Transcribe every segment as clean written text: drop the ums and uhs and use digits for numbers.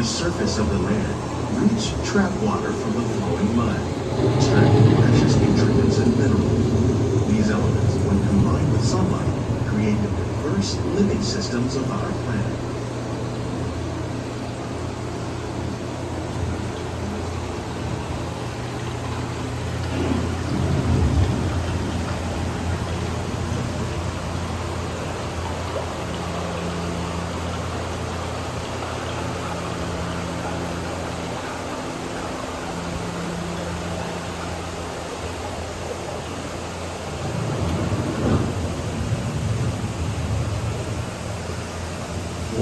the surface of the land, roots trap water from the flowing mud, extracting precious nutrients and minerals. These elements, when combined with sunlight, create the diverse living systems of our planet.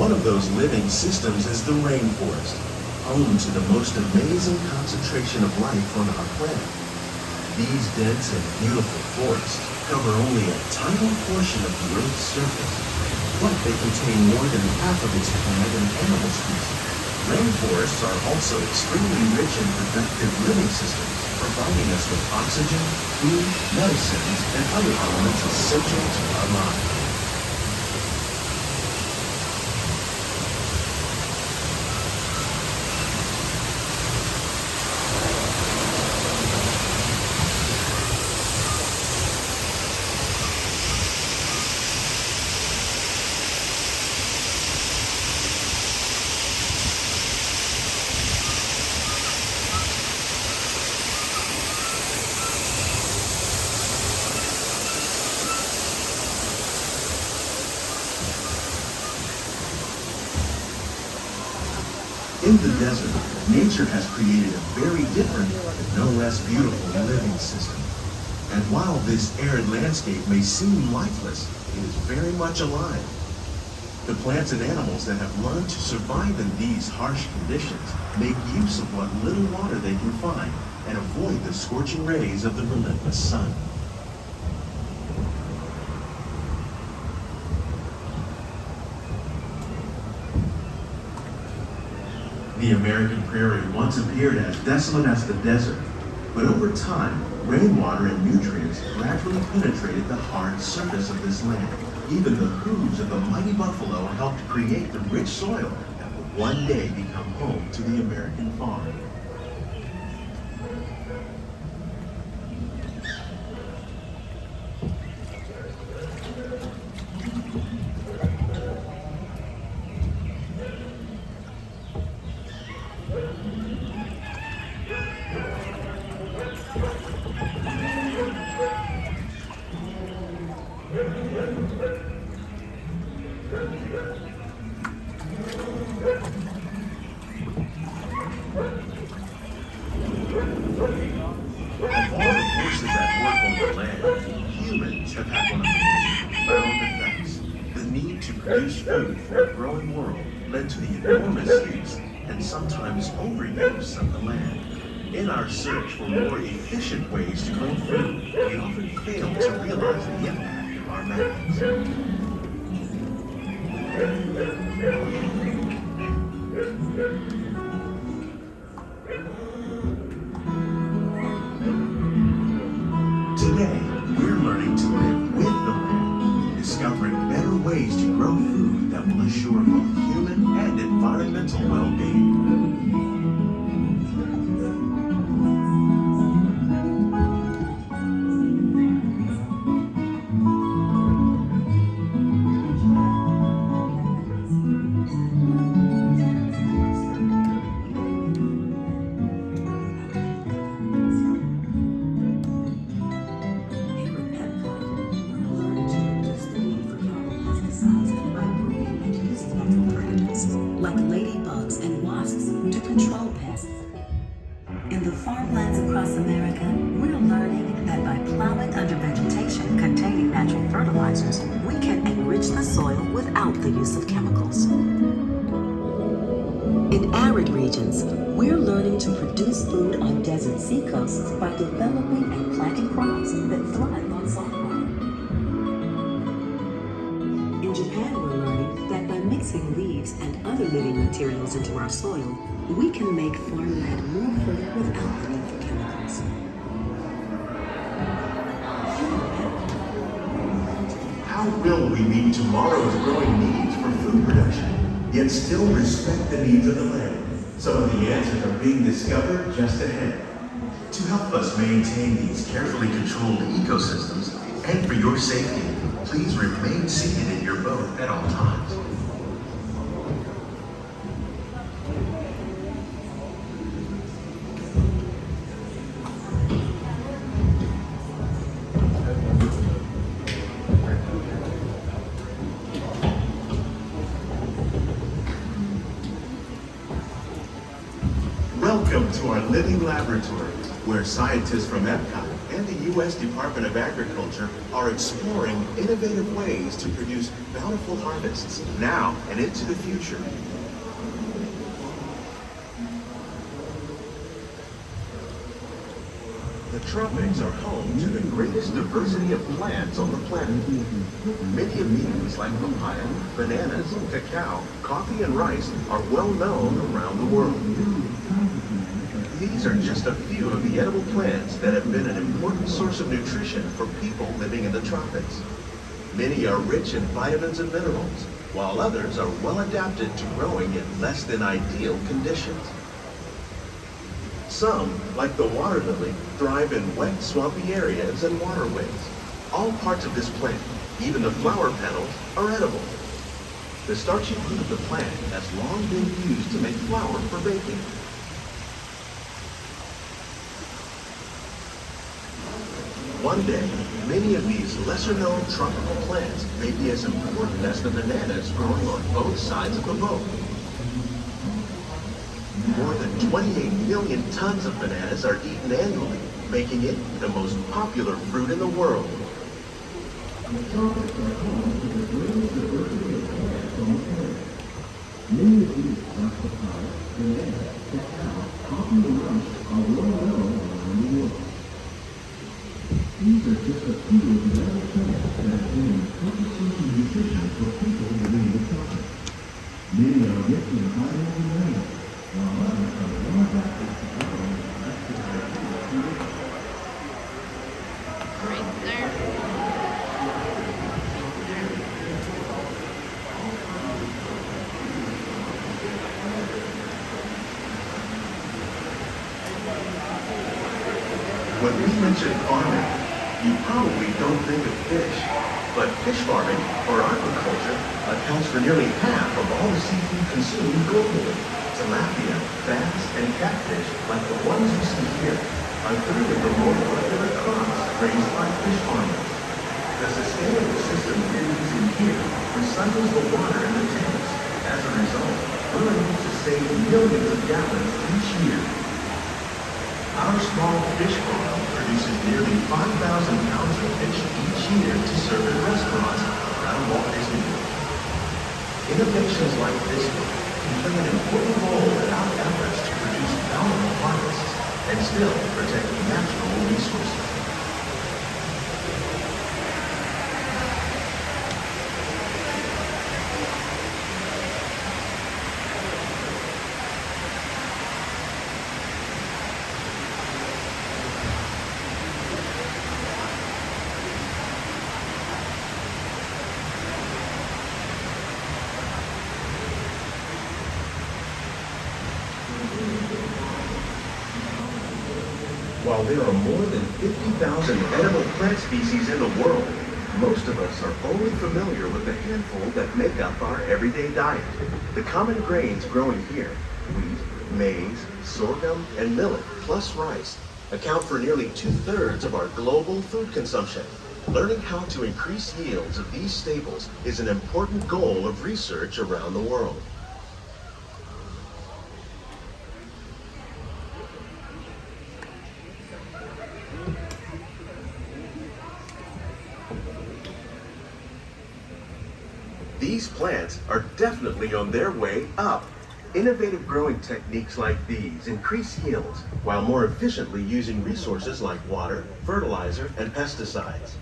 One of those living systems is the rainforest, home to the most amazing concentration of life on our planet. These dense and beautiful forests cover only a tiny portion of the Earth's surface, but they contain more than half of its plant and animal species. Rainforests are also extremely rich in productive living systems, providing us with oxygen, food, medicines, and other elements essential to our lives. In the desert, nature has created a very different, but no less beautiful living system. And while this arid landscape may seem lifeless, it is very much alive. The plants and animals that have learned to survive in these harsh conditions make use of what little water they can find and avoid the scorching rays of the relentless sun. The American prairie once appeared as desolate as the desert, but over time, rainwater and nutrients gradually penetrated the hard surface of this land. Even the hooves of the mighty buffalo helped create the rich soil that would one day become home to the American farm. Of all the forces that work on the land, humans have had one of the most profound effects. The need to produce food for a growing world led to the enormous use and sometimes overuse of the land. In our search for more efficient ways to grow food, we often fail to realize the impact of our methods. Today, we're learning to live with the land, discovering better ways to grow food that will assure both human and environmental well-being. Like ladybugs and wasps to control pests. In the farmlands across America, we're learning that by plowing under vegetation containing natural fertilizers, we can enrich the soil without the use of chemicals. In arid regions, we're learning to produce food on desert seacoasts by developing and planting crops that thrive on salt water. In Japan, we're learning that by mixing leaves and other living materials into our soil, we can make farmland more fertile without the need for chemicals. How will we meet tomorrow's growing needs for food production, yet still respect the needs of the land? Some of the answers are being discovered just ahead. To help us maintain these carefully controlled ecosystems, and for your safety, please remain seated in your boat at all times. Welcome to our living laboratory, where scientists from Epcot and the U.S. Department of Agriculture are exploring innovative ways to produce bountiful harvests now and into the future. The tropics are home to the greatest diversity of plants on the planet. Many of these, like papaya, bananas, cacao, coffee, and rice, are well known around the world. These are just a few of the edible plants that have been an important source of nutrition for people living in the tropics. Many are rich in vitamins and minerals, while others are well adapted to growing in less than ideal conditions. Some, like the water lily, thrive in wet, swampy areas and waterways. All parts of this plant, even the flower petals, are edible. The starchy fruit of the plant has long been used to make flour for baking. One day, many of these lesser-known tropical plants may be as important as the bananas growing on both sides of the boat. More than 28 million tons of bananas are eaten annually, making it the most popular fruit in the world. Many of these are papaya, bananas, cacao, coffee, and rice are well known around the world. These are just a few of the other plants that have been important source of nutrition for people living in the tropics. Many are rich in vitamins and minerals, while others are well adapted to grow in less than ideal conditions. Right there. When we mention farming, you probably don't think of fish, but fish farming, or aquaculture, accounts for nearly half of all the seafood consumed globally. Tilapia, bass, and catfish, like the ones you see here, are three of the more popular crops raised by fish farmers. The sustainable system we're using here recycles the water in the tanks. As a result, we're able to save millions of gallons each year. Our small fish farm produces nearly 5,000 pounds of fish each year to serve in restaurants around Walt Disney World. Innovations like this one can play an important role in our efforts to produce bountiful harvests and still protect natural resources. While there are more than 50,000 edible plant species in the world, most of us are only familiar with the handful that make up our everyday diet. The common grains growing here, wheat, maize, sorghum, and millet, plus rice, account for nearly 2/3 of our global food consumption. Learning how to increase yields of these staples is an important goal of research around the world. These plants are definitely on their way up. Innovative growing techniques like these increase yields while more efficiently using resources like water, fertilizer, and pesticides.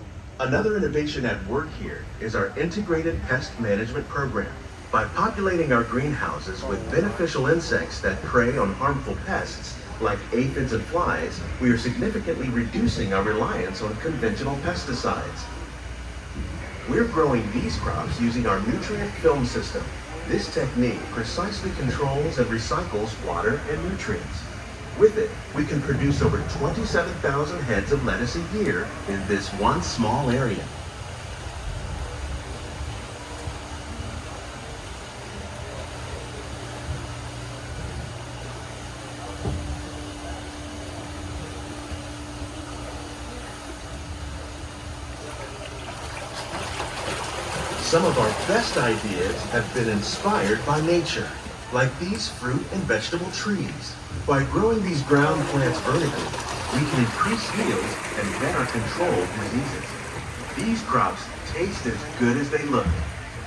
Another innovation at work here is our integrated pest management program. By populating our greenhouses with beneficial insects that prey on harmful pests like aphids and flies, we are significantly reducing our reliance on conventional pesticides. We're growing these crops using our nutrient film system. This technique precisely controls and recycles water and nutrients. With it, we can produce over 27,000 heads of lettuce a year in this one small area. Some of our best ideas have been inspired by nature, like these fruit and vegetable trees. By growing these ground plants vertically, we can increase yields and better control diseases. These crops taste as good as they look.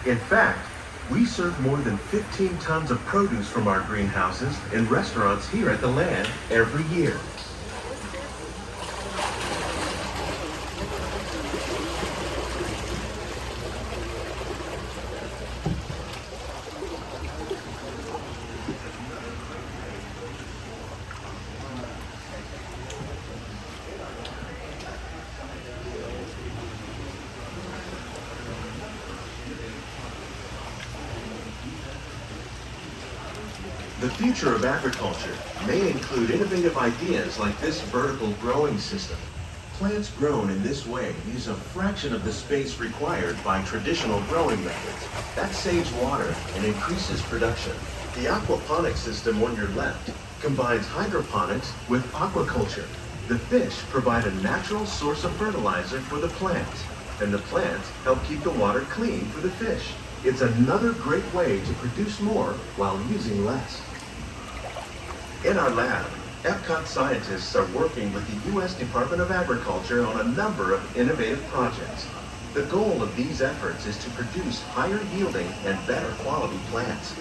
In fact, we serve more than 15 tons of produce from our greenhouses in restaurants here at the land every year. The future of agriculture may include innovative ideas like this vertical growing system. Plants grown in this way use a fraction of the space required by traditional growing methods. That saves water and increases production. The aquaponics system on your left combines hydroponics with aquaculture. The fish provide a natural source of fertilizer for the plants, and the plants help keep the water clean for the fish. It's another great way to produce more while using less. In our lab, Epcot scientists are working with the U.S. Department of Agriculture on a number of innovative projects. The goal of these efforts is to produce higher yielding and better quality plants.